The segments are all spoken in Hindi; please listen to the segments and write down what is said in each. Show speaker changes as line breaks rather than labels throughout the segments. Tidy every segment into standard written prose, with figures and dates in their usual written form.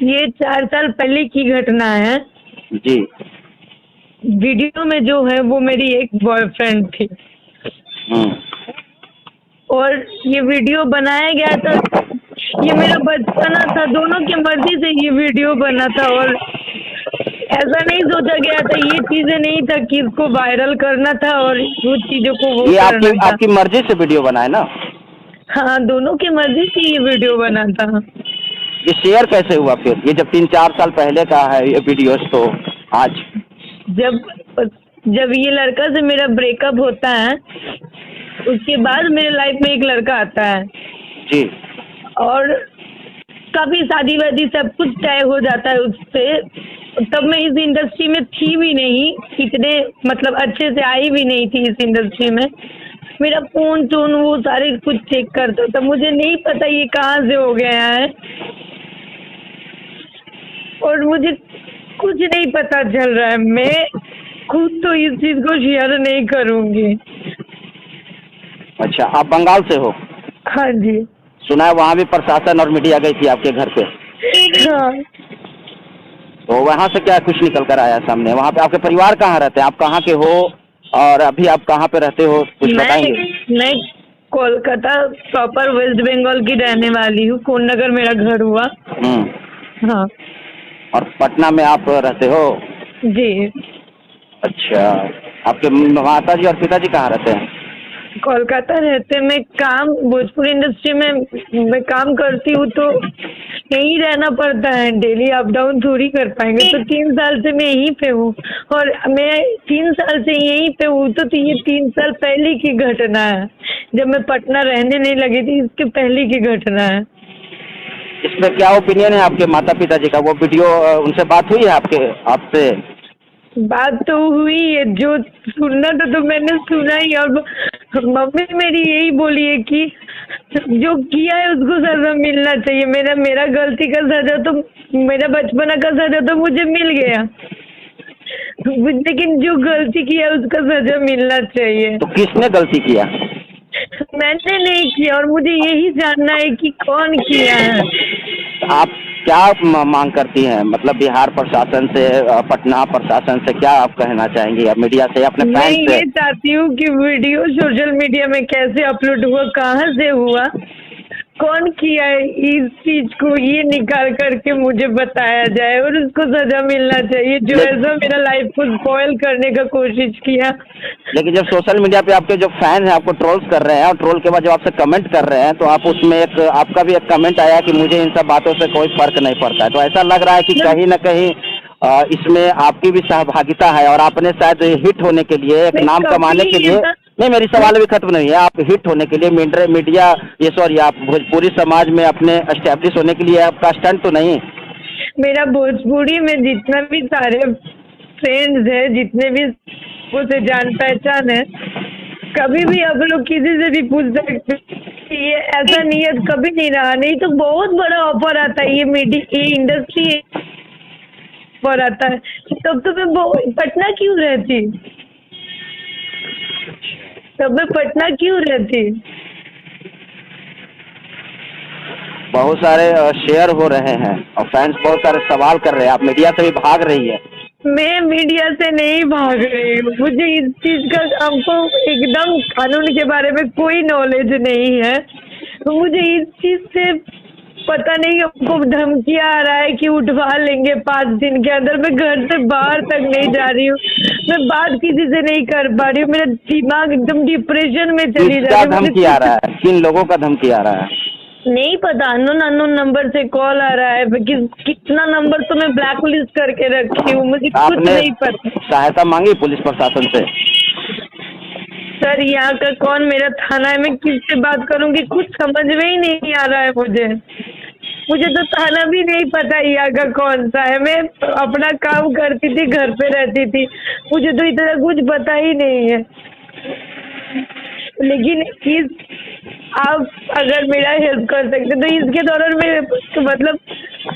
ये 4 साल पहले की घटना है
जी।
वीडियो में जो है वो मेरी एक बॉयफ्रेंड थी और ये वीडियो बनाया गया था। ये मेरा बचपना था, दोनों की मर्जी से ये वीडियो बना था और ऐसा नहीं सोचा गया था, ये चीजें नहीं था कि इसको वायरल करना था और वो चीजों को वो
ये
करना था।
आपकी मर्जी से वीडियो बना है ना?
हाँ, दोनों की मर्जी से ये वीडियो बना था।
ये शेयर कैसे हुआ फिर? ये जब 3-4 साल पहले का है ये वीडियोस, तो आज
जब ये लड़का से मेरा ब्रेकअप होता है उसके बाद मेरे लाइफ में एक लड़का आता है
जी।
और काफी शादी वादी सब कुछ तय हो जाता है उससे। तब मैं इस इंडस्ट्री में थी भी नहीं, इतने मतलब अच्छे से आई भी नहीं थी इस इंडस्ट्री में। मेरा फोन टोन वो सारे कुछ चेक करता था, मुझे नहीं पता ये कहाँ से हो गया है और मुझे कुछ नहीं पता चल रहा है। मैं खुद तो इस चीज को शेयर नहीं करूंगी।
अच्छा, आप बंगाल से हो?
हाँ जी।
सुना है वहाँ भी प्रशासन और मीडिया गई थी आपके घर पे?
हाँ।
तो वहाँ से क्या कुछ निकल कर आया सामने? वहाँ पे आपके परिवार कहाँ रहते हैं? आप कहाँ के हो और अभी आप कहाँ पे रहते हो, कुछ बताएंगे?
मैं कोलकाता प्रॉपर वेस्ट बंगाल की रहने वाली हूँ, कोन नगर मेरा घर हुआ। हाँ।
और पटना में आप रहते हो?
जी।
अच्छा, आपके माता जी और पिताजी कहाँ रहते हैं?
कोलकाता रहते। मैं काम भोजपुरी इंडस्ट्री में मैं काम करती हूँ तो यहीं रहना पड़ता है, डेली अप डाउन थोड़ी कर पाएंगे। तो 3 साल से मैं यहीं पे हूँ और मैं 3 साल से यहीं पे हूँ। तो ये 3 साल पहले की घटना है, जब मैं पटना रहने नहीं लगी थी, इसके पहले की घटना है।
इसमें क्या ओपिनियन है आपके माता पिताजी का? वो वीडियो उनसे बात हुई है आपसे?
बात तो हुई है, जो सुनना था तो मैंने सुना ही। और मम्मी मेरी यही बोली है कि जो किया है उसको सजा मिलना चाहिए। मेरा गलती का सजा तो, मेरा बचपना का सजा तो मुझे मिल गया, लेकिन जो गलती किया उसका सजा मिलना चाहिए।
तो किसने गलती किया?
मैंने नहीं किया और मुझे यही जानना है कि कौन किया है।
आप क्या मांग करती हैं? मतलब बिहार प्रशासन से, पटना प्रशासन से क्या आप कहना चाहेंगी? आप मीडिया से, अपने
मैं
फैंस से?
ये चाहती हूँ कि वीडियो सोशल मीडिया में कैसे अपलोड हुआ, कहाँ से हुआ, कौन किया है, इस चीज को ये निकाल करके मुझे बताया जाए और उसको सजा मिलना चाहिए जो ऐसा मेरा लाइफ को स्पॉइल करने का कोशिश किया।
लेकिन जब सोशल मीडिया पे आपके जो फैन हैं आपको ट्रोल्स कर रहे हैं और ट्रोल के बाद जब आपसे कमेंट कर रहे हैं, तो आप उसमें आपका भी एक कमेंट आया कि मुझे इन सब बातों से कोई फर्क नहीं पड़ता है। तो ऐसा लग रहा है कि कहीं ना कहीं इसमें आपकी भी सहभागिता है और आपने शायद हिट होने के लिए, एक नाम कमाने के लिए, नहीं मेरी सवाल अभी खत्म नहीं है, आप हिट होने के लिए मीडिया आप भोजपुरी समाज में अपने एस्टेब्लिश होने के लिए आपका स्टंट तो नहीं?
मेरा भोजपुरी में जितना भी सारे फ्रेंड्स है, जितने भी उसे जान पहचान है, कभी भी आप लोग किसी से भी पूछ सकते, ये ऐसा नियत कभी नहीं रहा। नहीं तो बहुत बड़ा ऑफर आता है, ये इंडस्ट्री पर आता है। तब तो मैं पटना क्यों रहती,
बहुत सारे शेयर हो रहे हैं और फैंस बहुत सारे सवाल कर रहे हैं, आप मीडिया से भी भाग रही है।
मैं मीडिया से नहीं भाग रही हूँ, मुझे इस चीज का, हमको एकदम कानून के बारे में कोई नॉलेज नहीं है। तो मुझे इस चीज से पता नहीं, हमको धमकियाँ आ रहा है कि उठवा लेंगे 5 दिन के अंदर। मैं घर से बाहर तक नहीं जा रही हूँ, मैं बात किसी से नहीं कर पा रही हूँ, मेरा दिमाग एकदम डिप्रेशन में चली जा रही है।
धमकी आ रहा है? किन लोगों का धमकी आ रहा है?
नहीं पता, अननोन नंबर से कॉल आ रहा है। कितना नंबर तो मैं ब्लैक लिस्ट करके रखी हूँ, मुझे कुछ नहीं पता।
सहायता मांगी पुलिस प्रशासन से?
सर यहाँ का कौन मेरा थाना है, मैं किससे बात करूँगी, कुछ समझ में ही नहीं आ रहा है मुझे तो थाना भी नहीं पता यहाँ का कौन सा है। मैं अपना काम करती थी, घर पे रहती थी, मुझे तो इतना कुछ पता ही नहीं है। लेकिन आप अगर मेरा हेल्प कर सकते तो इसके दौरान मैं मतलब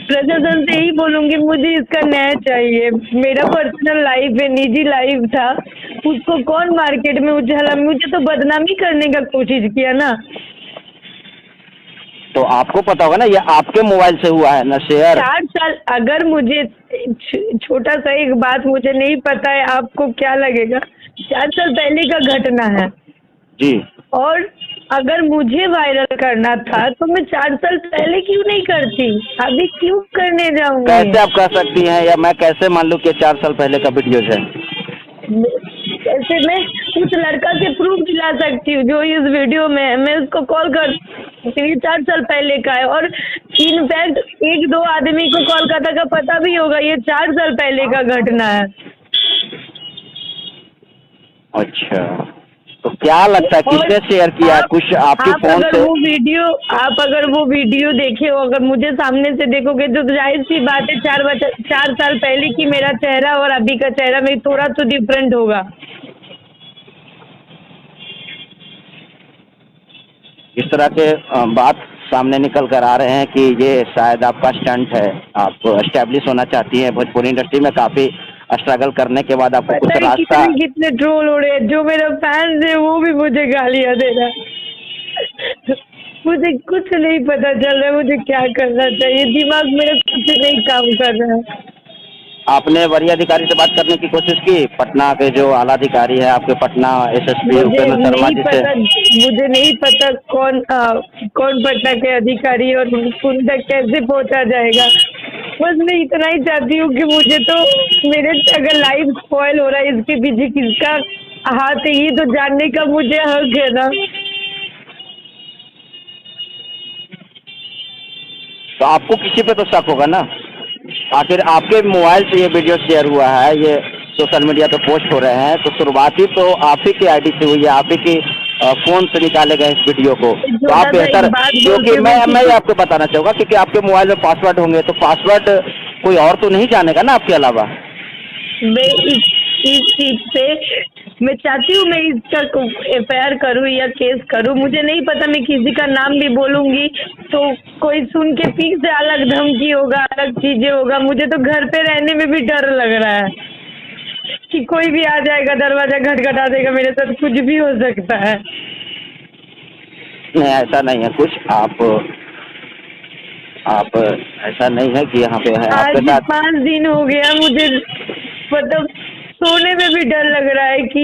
प्रशासन से ही बोलूँगी, मुझे इसका न्याय चाहिए। मेरा पर्सनल लाइफ है, निजी लाइफ था, उसको कौन मार्केट में उछाला, मुझे तो बदनामी करने का कोशिश किया ना।
तो आपको पता होगा ना, ये आपके मोबाइल से हुआ है ना शेयर।
4 साल, अगर मुझे छोटा सा एक बात मुझे नहीं पता है, आपको क्या लगेगा? 4 साल पहले का घटना है।
जी।
और अगर मुझे वायरल करना था तो मैं 4 साल पहले क्यों नहीं करती? अभी क्यों करने जाऊंगी?
कैसे आप कर सकती हैं, या मैं कैसे मान लूं कि 4 साल पहले का वीडियोज है?
कैसे मैं उस लड़का से प्रूफ दिला सकती हूँ जो इस वीडियो में है, मैं उसको कॉल कर, ये 4 साल पहले का है। और इनफैक्ट 1-2 आदमी को कोलकाता का पता भी होगा, ये 4 साल पहले का घटना है।
अच्छा, तो क्या लगता है किसने शेयर किया है? कुछ आपके
आप
फोन
अगर
से?
आप अगर वो वीडियो देखे हो, अगर मुझे सामने से देखोगे तो जाहिर सी बात है 4 साल पहले की मेरा चेहरा और अभी का चेहरा में थोड़ा तो डिफरेंट होगा।
इस तरह के बात सामने निकल कर आ रहे हैं कि ये शायद आपका स्टंट है, आप एस्टेब्लिश होना चाहती हैं भोजपुरी इंडस्ट्री में। काफी स्ट्रगल करने के बाद आपको कुछ
पता नहीं
रास्ता।
कितने ट्रोल हो रहे हैं, जो मेरा फैंस है वो भी मुझे गालियां दे रहा है। मुझे कुछ नहीं पता चल रहा है मुझे क्या करना चाहिए, दिमाग मेरा कुछ नहीं काम कर रहा है।
आपने वरीय अधिकारी से बात करने की कोशिश की? पटना के जो आला अधिकारी है आपके, पटना एसएसपी उपेंद्र शर्मा जी से?
मुझे नहीं पता कौन पटना के अधिकारी और उन तक कैसे पहुंचा जाएगा। बस मैं इतना ही चाहती हूँ कि मुझे तो मेरे अगर लाइफ स्पॉइल हो रहा है इसके पीछे किसका हाथ है ये तो जानने का मुझे हक है ना।
तो आपको किसी पे तो शक होगा ना, आखिर आपके मोबाइल से ये वीडियो शेयर हुआ है, ये सोशल मीडिया पे पोस्ट हो रहे हैं, तो शुरुआती तो आप ही की आईडी से हुई है, आप ही की फोन से निकाले गए इस वीडियो को। तो आप बेहतर, क्योंकि मैं आपको बताना चाहूँगा क्योंकि आपके मोबाइल में पासवर्ड होंगे, तो पासवर्ड कोई और तो नहीं जानेगा ना आपके अलावा।
मैं इस चीज पे मैं चाहती हूँ मैं इसका FIR करूँ या केस करूँ, मुझे नहीं पता। मैं किसी का नाम भी बोलूंगी तो कोई सुन के पीछे अलग धमकी होगा, अलग चीजें होगा। मुझे तो घर पे रहने में भी डर लग रहा है कि कोई भी आ जाएगा, दरवाजा खटखटा देगा, मेरे साथ कुछ भी हो सकता है।
नहीं, ऐसा नहीं है कुछ। आप ऐसा नहीं है कि यहाँ पे है आपके साथ।
5 दिन हो गया मुझे, मतलब सोने में भी डर लग रहा है कि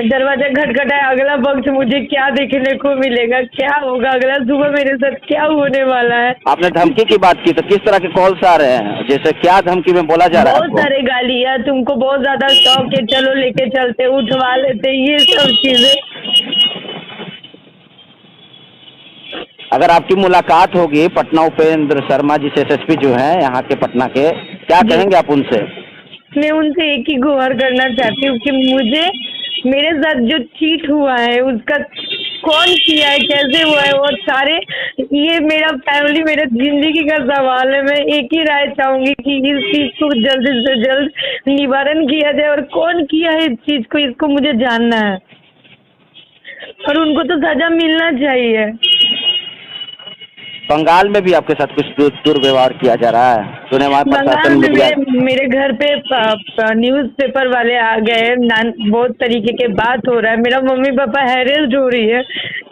दरवाजा खटखटाए, अगला वक्त मुझे क्या देखने को मिलेगा, क्या होगा, अगला सुबह मेरे साथ क्या होने वाला है।
आपने धमकी की बात की तो किस तरह के कॉल्स आ रहे हैं, जैसे क्या धमकी में बोला जा रहा है?
बहुत सारे गालियाँ, तुमको बहुत ज्यादा शौक है, चलो लेके चलते, उठवा लेते, ये सब चीजें।
अगर आपकी मुलाकात होगी पटना उपेंद्र शर्मा जी से, एसएसपी जो हैं यहाँ के पटना के, क्या कहेंगे आप उनसे?
मैं उनसे एक ही गुहार करना चाहती हूँ कि मुझे मेरे साथ जो चीट हुआ है उसका कौन किया है, कैसे हुआ है, और सारे ये मेरा फैमिली, मेरे जिंदगी का सवाल है। मैं एक ही राय चाहूंगी कि इस चीज को जल्द से जल्द निवारण किया जाए, और कौन किया है इस चीज को, इसको मुझे जानना है और उनको तो सजा मिलना चाहिए।
बंगाल में भी आपके साथ कुछ दुर्व्यवहार किया जा रहा है, सुने वहाँ प्रशासन मीडिया।
मेरे घर पे न्यूज़पेपर वाले आ गए, बहुत तरीके के बात हो रहा है, मेरा मम्मी पापा हैरेस्ड हो रही है,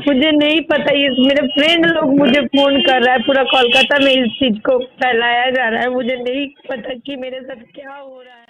मुझे नहीं पता। ये मेरे फ्रेंड लोग मुझे फोन कर रहा है, पूरा कोलकाता में इस चीज को फैलाया जा रहा है, मुझे नहीं पता कि मेरे साथ क्या हो रहा है।